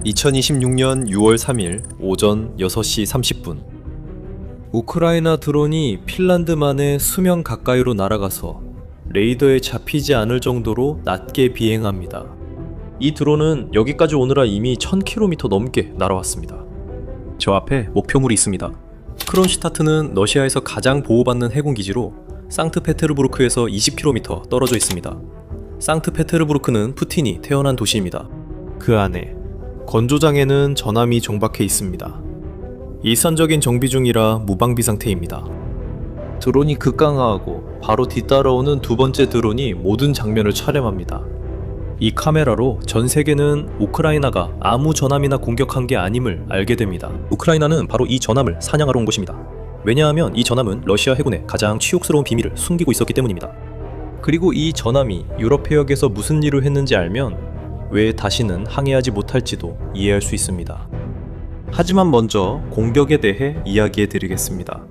2026년 6월 3일 오전 6시 30분 우크라이나 드론이 핀란드만의 수명 가까이로 날아가서 레이더에 잡히지 않을 정도로 낮게 비행합니다. 이 드론은 여기까지 오느라 이미 1000km 넘게 날아왔습니다. 저 앞에 목표물이 있습니다. 크론슈타트는 러시아에서 가장 보호받는 해군기지로 상트페테르부르크에서 20km 떨어져 있습니다. 상트페테르부르크는 푸틴이 태어난 도시입니다. 그 안에 건조장에는 전함이 정박해 있습니다. 일산적인 정비 중이라 무방비 상태입니다. 드론이 급강하하고 바로 뒤따라오는 두 번째 드론이 모든 장면을 촬영합니다. 이 카메라로 전 세계는 우크라이나가 아무 전함이나 공격한 게 아님을 알게 됩니다. 우크라이나는 바로 이 전함을 사냥하러 온 것입니다. 왜냐하면 이 전함은 러시아 해군의 가장 치욕스러운 비밀을 숨기고 있었기 때문입니다. 그리고 이 전함이 유럽 해역에서 무슨 일을 했는지 알면 왜 다시는 항해하지 못할지도 이해할 수 있습니다. 하지만 먼저 공격에 대해 이야기해 드리겠습니다.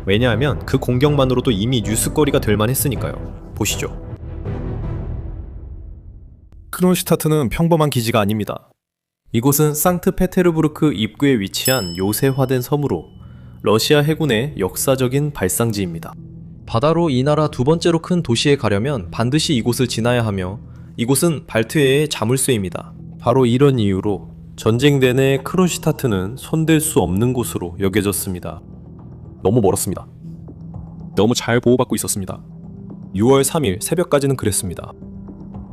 왜냐하면 그 공격만으로도 이미 뉴스거리가 될 만했으니까요. 보시죠. 크론슈타트는 평범한 기지가 아닙니다. 이곳은 상트페테르부르크 입구에 위치한 요새화된 섬으로 러시아 해군의 역사적인 발상지입니다. 바다로 이 나라 두 번째로 큰 도시에 가려면 반드시 이곳을 지나야 하며 이곳은 발트해의 자물쇠입니다. 바로 이런 이유로 전쟁 내내 크론슈타트는 손댈 수 없는 곳으로 여겨졌습니다. 너무 멀었습니다. 너무 잘 보호받고 있었습니다. 6월 3일 새벽까지는 그랬습니다.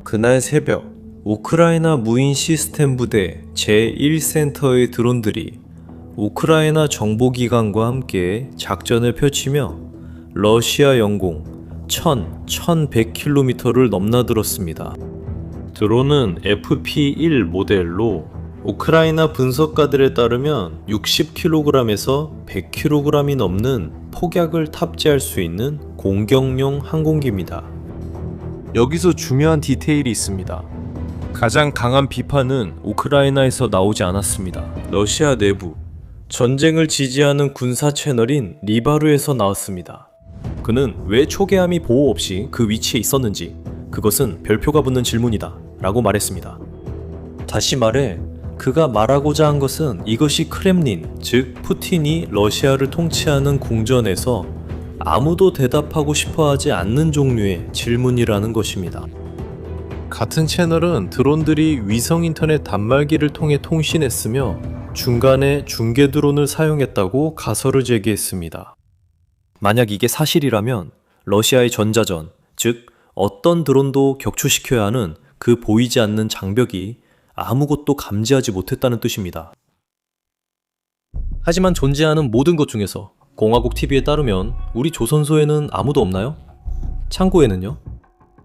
그날 새벽 우크라이나 무인 시스템 부대 제1센터의 드론들이 우크라이나 정보기관과 함께 작전을 펼치며 러시아 영공 1100km를 넘나들었습니다. 드론은 FP1 모델로 우크라이나 분석가들에 따르면 60kg에서 100kg이 넘는 폭약을 탑재할 수 있는 공격용 항공기입니다. 여기서 중요한 디테일이 있습니다. 가장 강한 비판은 우크라이나에서 나오지 않았습니다. 러시아 내부 전쟁을 지지하는 군사 채널인 리바르에서 나왔습니다. 그는 왜 초계함이 보호 없이 그 위치에 있었는지 그것은 별표가 붙는 질문이다 라고 말했습니다. 다시 말해 그가 말하고자 한 것은 이것이 크렘린, 즉 푸틴이 러시아를 통치하는 궁전에서 아무도 대답하고 싶어하지 않는 종류의 질문이라는 것입니다. 같은 채널은 드론들이 위성 인터넷 단말기를 통해 통신했으며 중간에 중계 드론을 사용했다고 가설을 제기했습니다. 만약 이게 사실이라면 러시아의 전자전, 즉 어떤 드론도 격추시켜야 하는 그 보이지 않는 장벽이 아무것도 감지하지 못했다는 뜻입니다. 하지만 존재하는 모든 것 중에서 공화국 TV에 따르면 우리 조선소에는 아무도 없나요? 창고에는요?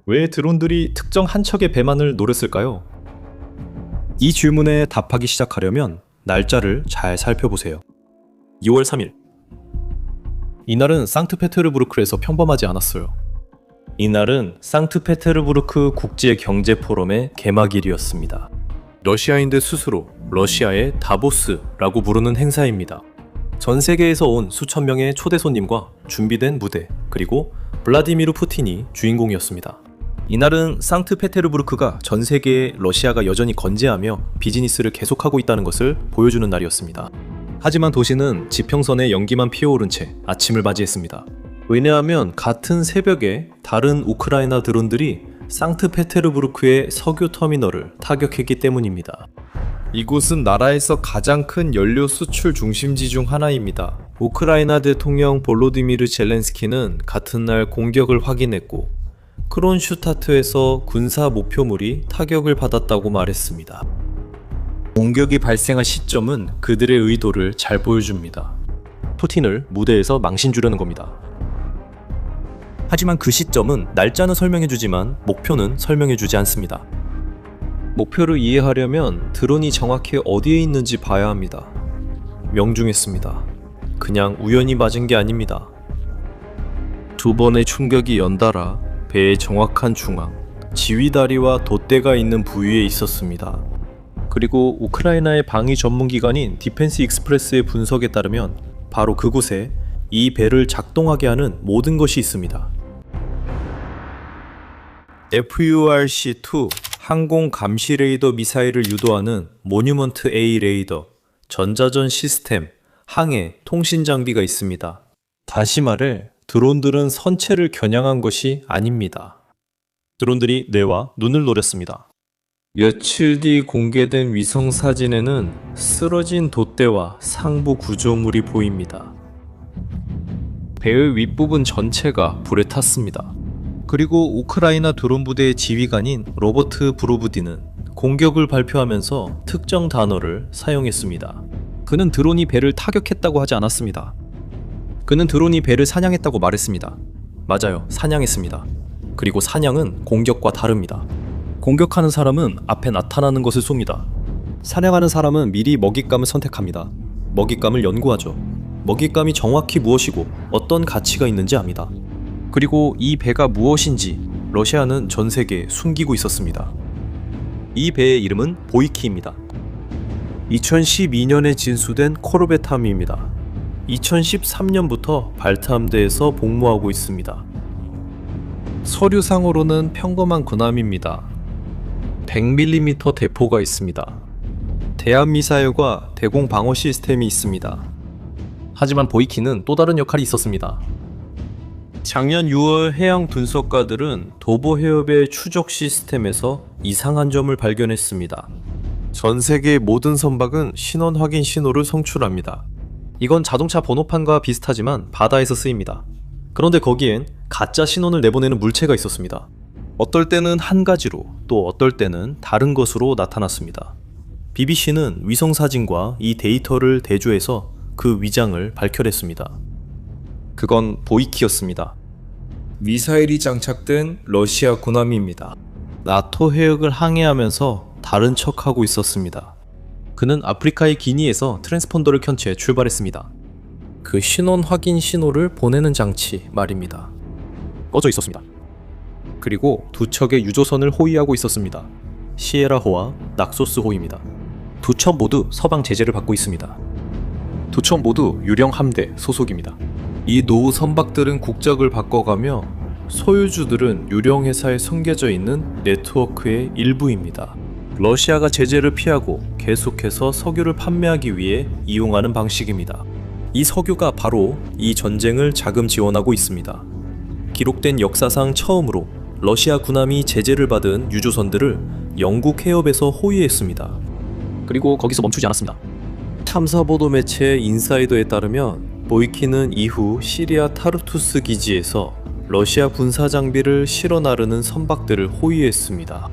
왜 드론들이 특정 한 척의 배만을 노렸을까요? 이 질문에 답하기 시작하려면 날짜를 잘 살펴보세요. 6월 3일 이날은 상트페테르부르크에서 평범하지 않았어요. 이날은 상트페테르부르크 국제경제포럼의 개막일이었습니다. 러시아인들 스스로 러시아의 다보스라고 부르는 행사입니다. 전 세계에서 온 수천 명의 초대 손님과 준비된 무대, 그리고 블라디미르 푸틴이 주인공이었습니다. 이날은 상트페테르부르크가 전 세계에 러시아가 여전히 건재하며 비즈니스를 계속하고 있다는 것을 보여주는 날이었습니다. 하지만 도시는 지평선에 연기만 피어오른 채 아침을 맞이했습니다. 왜냐하면 같은 새벽에 다른 우크라이나 드론들이 상트페테르부르크의 석유 터미널을 타격했기 때문입니다. 이곳은 나라에서 가장 큰 연료 수출 중심지 중 하나입니다. 우크라이나 대통령 볼로디미르 젤렌스키는 같은 날 공격을 확인했고 크론슈타트에서 군사 목표물이 타격을 받았다고 말했습니다. 공격이 발생한 시점은 그들의 의도를 잘 보여줍니다. 푸틴을 무대에서 망신 주려는 겁니다. 하지만 그 시점은 날짜는 설명해주지만 목표는 설명해주지 않습니다. 목표를 이해하려면 드론이 정확히 어디에 있는지 봐야 합니다. 명중했습니다. 그냥 우연히 맞은 게 아닙니다. 두 번의 충격이 연달아 배의 정확한 중앙, 지휘다리와 돛대가 있는 부위에 있었습니다. 그리고 우크라이나의 방위 전문기관인 디펜스 익스프레스의 분석에 따르면 바로 그곳에 이 배를 작동하게 하는 모든 것이 있습니다. FURC-2 항공 감시 레이더 미사일을 유도하는 모뉴먼트 A 레이더, 전자전 시스템, 항해, 통신 장비가 있습니다. 다시 말해 드론들은 선체를 겨냥한 것이 아닙니다. 드론들이 뇌와 눈을 노렸습니다. 며칠 뒤 공개된 위성 사진에는 쓰러진 돛대와 상부 구조물이 보입니다. 배의 윗부분 전체가 불에 탔습니다. 그리고 우크라이나 드론 부대의 지휘관인 로버트 브로브디는 공격을 발표하면서 특정 단어를 사용했습니다. 그는 드론이 배를 타격했다고 하지 않았습니다. 그는 드론이 배를 사냥했다고 말했습니다. 맞아요, 사냥했습니다. 그리고 사냥은 공격과 다릅니다. 공격하는 사람은 앞에 나타나는 것을 쏩니다. 사냥하는 사람은 미리 먹잇감을 선택합니다. 먹잇감을 연구하죠. 먹잇감이 정확히 무엇이고 어떤 가치가 있는지 압니다. 그리고 이 배가 무엇인지 러시아는 전 세계에 숨기고 있었습니다. 이 배의 이름은 보이키입니다. 2012년에 진수된 코르벳함입니다. 2013년부터 발탐대에서 복무하고 있습니다. 서류상으로는 평범한 군함입니다. 100mm 대포가 있습니다. 대함 미사일과 대공 방어 시스템이 있습니다. 하지만 보이키는 또 다른 역할이 있었습니다. 작년 6월 해양 분석가들은 도보 해협의 추적 시스템에서 이상한 점을 발견했습니다. 전 세계의 모든 선박은 신원 확인 신호를 송출합니다. 이건 자동차 번호판과 비슷하지만 바다에서 쓰입니다. 그런데 거기엔 가짜 신원을 내보내는 물체가 있었습니다. 어떨 때는 한 가지로 또 어떨 때는 다른 것으로 나타났습니다. BBC는 위성 사진과 이 데이터를 대조해서 그 위장을 밝혀냈습니다. 그건 보이키였습니다. 미사일이 장착된 러시아 군함입니다. 나토 해역을 항해하면서 다른 척하고 있었습니다. 그는 아프리카의 기니에서 트랜스폰더를 켠 채 출발했습니다. 그 신원 확인 신호를 보내는 장치 말입니다. 꺼져 있었습니다. 그리고 두 척의 유조선을 호위하고 있었습니다. 시에라호와 낙소스호입니다. 두 척 모두 서방 제재를 받고 있습니다. 두 척 모두 유령 함대 소속입니다. 이 노후 선박들은 국적을 바꿔가며 소유주들은 유령 회사에 숨겨져 있는 네트워크의 일부입니다. 러시아가 제재를 피하고 계속해서 석유를 판매하기 위해 이용하는 방식입니다. 이 석유가 바로 이 전쟁을 자금 지원하고 있습니다. 기록된 역사상 처음으로 러시아 군함이 제재를 받은 유조선들을 영국 해협에서 호위했습니다. 그리고 거기서 멈추지 않았습니다. 탐사보도 매체 인사이더에 따르면 보이키는 이후 시리아 타르투스 기지에서 러시아 군사 장비를 실어 나르는 선박들을 호위했습니다.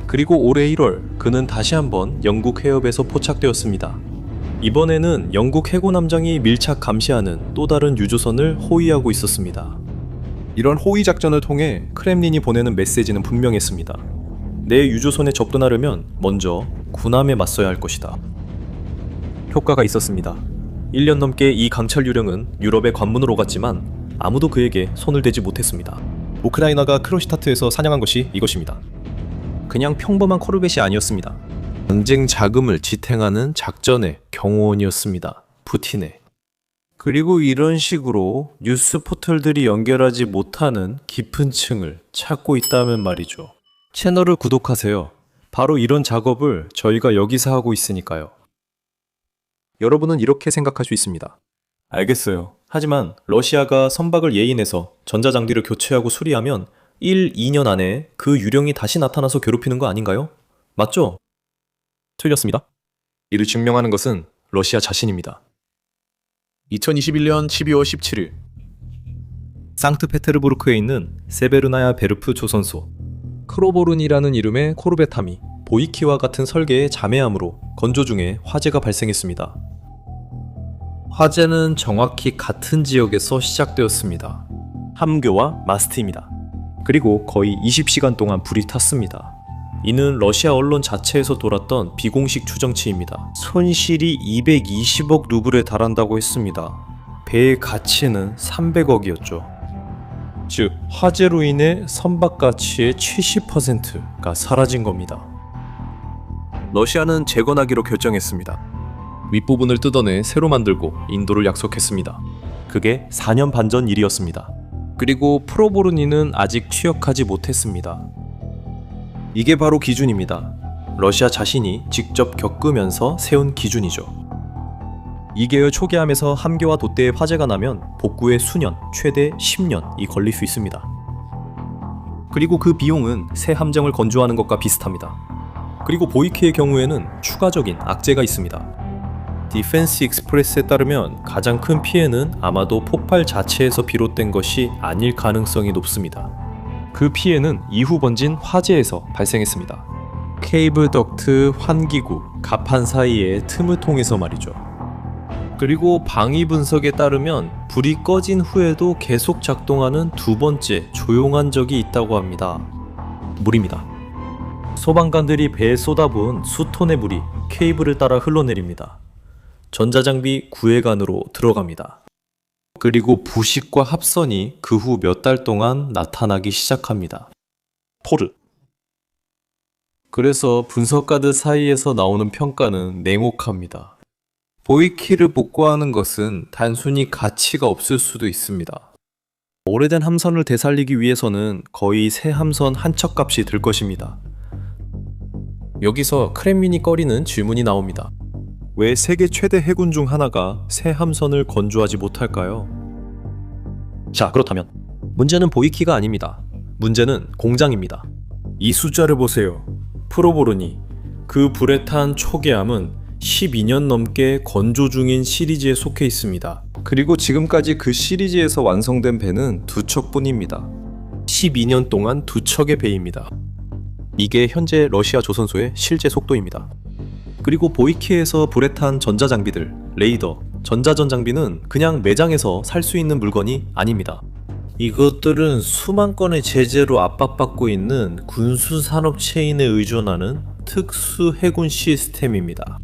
그리고 올해 1월 그는 다시 한번 영국 해협에서 포착되었습니다. 이번에는 영국 해군함장이 밀착 감시하는 또 다른 유조선을 호위하고 있었습니다. 이런 호위 작전을 통해 크렘린이 보내는 메시지는 분명했습니다. 내 유조선에 접근하려면 먼저 군함에 맞서야 할 것이다. 효과가 있었습니다. 1년 넘게 이 강철 유령은 유럽의 관문으로 갔지만 아무도 그에게 손을 대지 못했습니다. 우크라이나가 크로시타트에서 사냥한 것이 이것입니다. 그냥 평범한 코르벳이 아니었습니다. 전쟁 자금을 지탱하는 작전의 경호원이었습니다. 푸틴의. 그리고 이런 식으로 뉴스 포털들이 연결하지 못하는 깊은 층을 찾고 있다면 말이죠. 채널을 구독하세요. 바로 이런 작업을 저희가 여기서 하고 있으니까요. 여러분은 이렇게 생각할 수 있습니다. 알겠어요. 하지만 러시아가 선박을 예인해서 전자장비를 교체하고 수리하면 1, 2년 안에 그 유령이 다시 나타나서 괴롭히는 거 아닌가요? 맞죠? 틀렸습니다. 이를 증명하는 것은 러시아 자신입니다. 2021년 12월 17일 상트페테르부르크에 있는 세베르나야 베르프 조선소 크로보른이라는 이름의 코르벳함이 보이키와 같은 설계의 자매함으로 건조 중에 화재가 발생했습니다. 화재는 정확히 같은 지역에서 시작되었습니다. 함교와 마스트입니다. 그리고 거의 20시간 동안 불이 탔습니다. 이는 러시아 언론 자체에서 돌았던 비공식 추정치입니다. 손실이 220억 루블에 달한다고 했습니다. 배의 가치는 300억이었죠. 즉, 화재로 인해 선박 가치의 70%가 사라진 겁니다. 러시아는 재건하기로 결정했습니다. 윗부분을 뜯어내 새로 만들고 인도를 약속했습니다. 그게 4년 반 전 일이었습니다. 그리고 프로보르니는 아직 취역하지 못했습니다. 이게 바로 기준입니다. 러시아 자신이 직접 겪으면서 세운 기준이죠. 2개월 초기함에서 함교와 돛대에 화재가 나면 복구에 수년, 최대 10년이 걸릴 수 있습니다. 그리고 그 비용은 새 함정을 건조하는 것과 비슷합니다. 그리고 보이키의 경우에는 추가적인 악재가 있습니다. 디펜스 익스프레스에 따르면 가장 큰 피해는 아마도 폭발 자체에서 비롯된 것이 아닐 가능성이 높습니다. 그 피해는 이후 번진 화재에서 발생했습니다. 케이블 덕트, 환기구, 갑판 사이의 틈을 통해서 말이죠. 그리고 방위 분석에 따르면 불이 꺼진 후에도 계속 작동하는 두 번째 조용한 적이 있다고 합니다. 물입니다. 소방관들이 배에 쏟아부은 수톤의 물이 케이블을 따라 흘러내립니다. 전자장비 구해관으로 들어갑니다. 그리고 부식과 합선이 그 후 몇 달 동안 나타나기 시작합니다. 포르. 그래서 분석가들 사이에서 나오는 평가는 냉혹합니다. 보이키를 복구하는 것은 단순히 가치가 없을 수도 있습니다. 오래된 함선을 되살리기 위해서는 거의 새 함선 한 척값이 들 것입니다. 여기서 크렘린이 꺼리는 질문이 나옵니다. 왜 세계 최대 해군 중 하나가 새 함선을 건조하지 못할까요? 자, 그렇다면 문제는 보이키가 아닙니다. 문제는 공장입니다. 이 숫자를 보세요. 프로보르니, 그 불에 탄 초계함은 12년 넘게 건조 중인 시리즈에 속해 있습니다. 그리고 지금까지 그 시리즈에서 완성된 배는 2척뿐입니다. 12년 동안 2척의 배입니다. 이게 현재 러시아 조선소의 실제 속도입니다. 그리고 보이키에서 불에 탄 전자장비들, 레이더, 전자전 장비는 그냥 매장에서 살 수 있는 물건이 아닙니다. 이것들은 수만 건의 제재로 압박받고 있는 군수산업 체인에 의존하는 특수 해군 시스템입니다.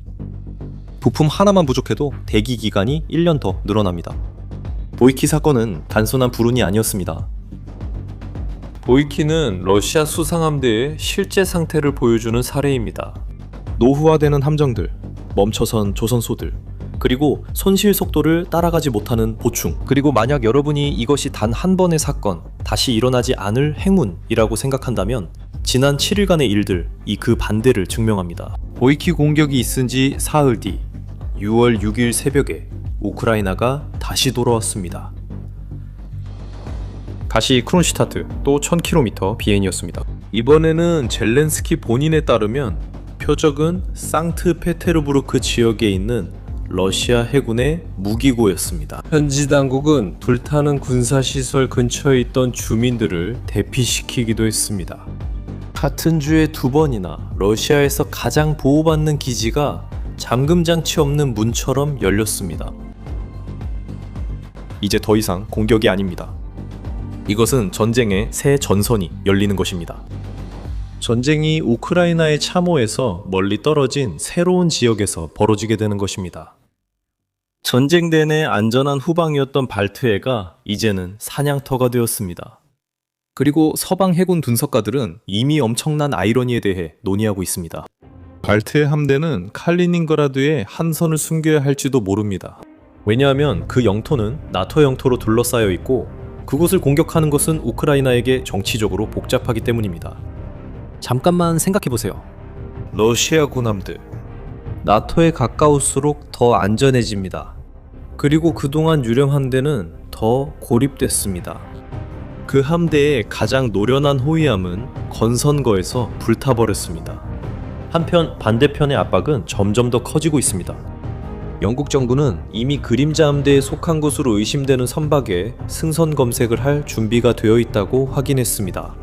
부품 하나만 부족해도 대기 기간이 1년 더 늘어납니다. 보이키 사건은 단순한 불운이 아니었습니다. 보이키는 러시아 수상함대의 실제 상태를 보여주는 사례입니다. 노후화되는 함정들, 멈춰선 조선소들, 그리고 손실 속도를 따라가지 못하는 보충, 그리고 만약 여러분이 이것이 단 한 번의 사건, 다시 일어나지 않을 행운이라고 생각한다면 지난 7일간의 일들이 그 반대를 증명합니다. 보이키 공격이 있은 지 사흘 뒤 6월 6일 새벽에 우크라이나가 다시 돌아왔습니다. 다시 크론슈타트, 또 1000km 비행이었습니다. 이번에는 젤렌스키 본인에 따르면 표적은 상트페테르부르크 지역에 있는 러시아 해군의 무기고였습니다. 현지 당국은 불타는 군사시설 근처에 있던 주민들을 대피시키기도 했습니다. 같은 주에 2번이나 러시아에서 가장 보호받는 기지가 잠금장치 없는 문처럼 열렸습니다. 이제 더 이상 공격이 아닙니다. 이것은 전쟁의 새 전선이 열리는 것입니다. 전쟁이 우크라이나의 참호에서 멀리 떨어진 새로운 지역에서 벌어지게 되는 것입니다. 전쟁 내내 안전한 후방이었던 발트해가 이제는 사냥터가 되었습니다. 그리고 서방 해군 분석가들은 이미 엄청난 아이러니에 대해 논의하고 있습니다. 발트해 함대는 칼리닝그라드에 한선을 숨겨야 할지도 모릅니다. 왜냐하면 그 영토는 나토 영토로 둘러싸여 있고 그곳을 공격하는 것은 우크라이나에게 정치적으로 복잡하기 때문입니다. 잠깐만 생각해보세요. 러시아 군함들, 나토에 가까울수록 더 안전해집니다. 그리고 그동안 유령 함대는 더 고립됐습니다. 그 함대의 가장 노련한 호위함은 건선거에서 불타버렸습니다. 한편 반대편의 압박은 점점 더 커지고 있습니다. 영국 정부는 이미 그림자 함대에 속한 것으로 의심되는 선박에 승선 검색을 할 준비가 되어 있다고 확인했습니다.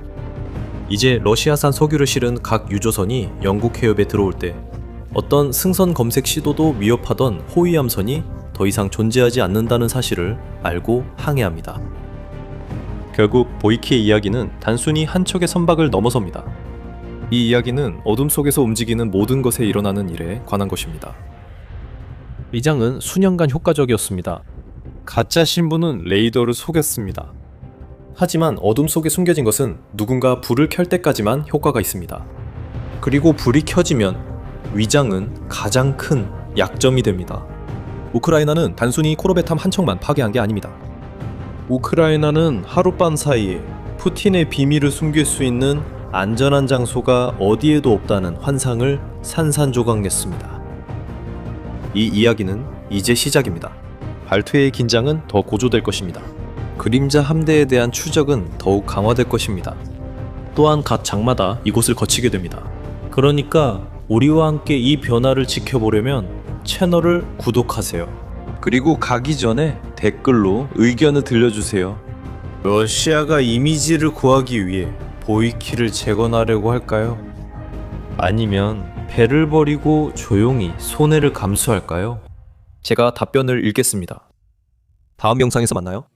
이제 러시아산 석유를 실은 각 유조선이 영국 해협에 들어올 때 어떤 승선 검색 시도도 위협하던 호위함선이 더 이상 존재하지 않는다는 사실을 알고 항해합니다. 결국 보이키의 이야기는 단순히 한 척의 선박을 넘어섭니다. 이 이야기는 어둠 속에서 움직이는 모든 것에 일어나는 일에 관한 것입니다. 위장은 수년간 효과적이었습니다. 가짜 신부는 레이더를 속였습니다. 하지만 어둠 속에 숨겨진 것은 누군가 불을 켤 때까지만 효과가 있습니다. 그리고 불이 켜지면 위장은 가장 큰 약점이 됩니다. 우크라이나는 단순히 코르벳함 한 척만 파괴한 게 아닙니다. 우크라이나는 하룻밤 사이에 푸틴의 비밀을 숨길 수 있는 안전한 장소가 어디에도 없다는 환상을 산산조각냈습니다. 이 이야기는 이제 시작입니다. 발트의 긴장은 더 고조될 것입니다. 그림자 함대에 대한 추적은 더욱 강화될 것입니다. 또한 각 장마다 이곳을 거치게 됩니다. 그러니까 우리와 함께 이 변화를 지켜보려면 채널을 구독하세요. 그리고 가기 전에 댓글로 의견을 들려주세요. 러시아가 이미지를 구하기 위해 보이키를 재건하려고 할까요? 아니면 배를 버리고 조용히 손해를 감수할까요? 제가 답변을 읽겠습니다. 다음 영상에서 만나요.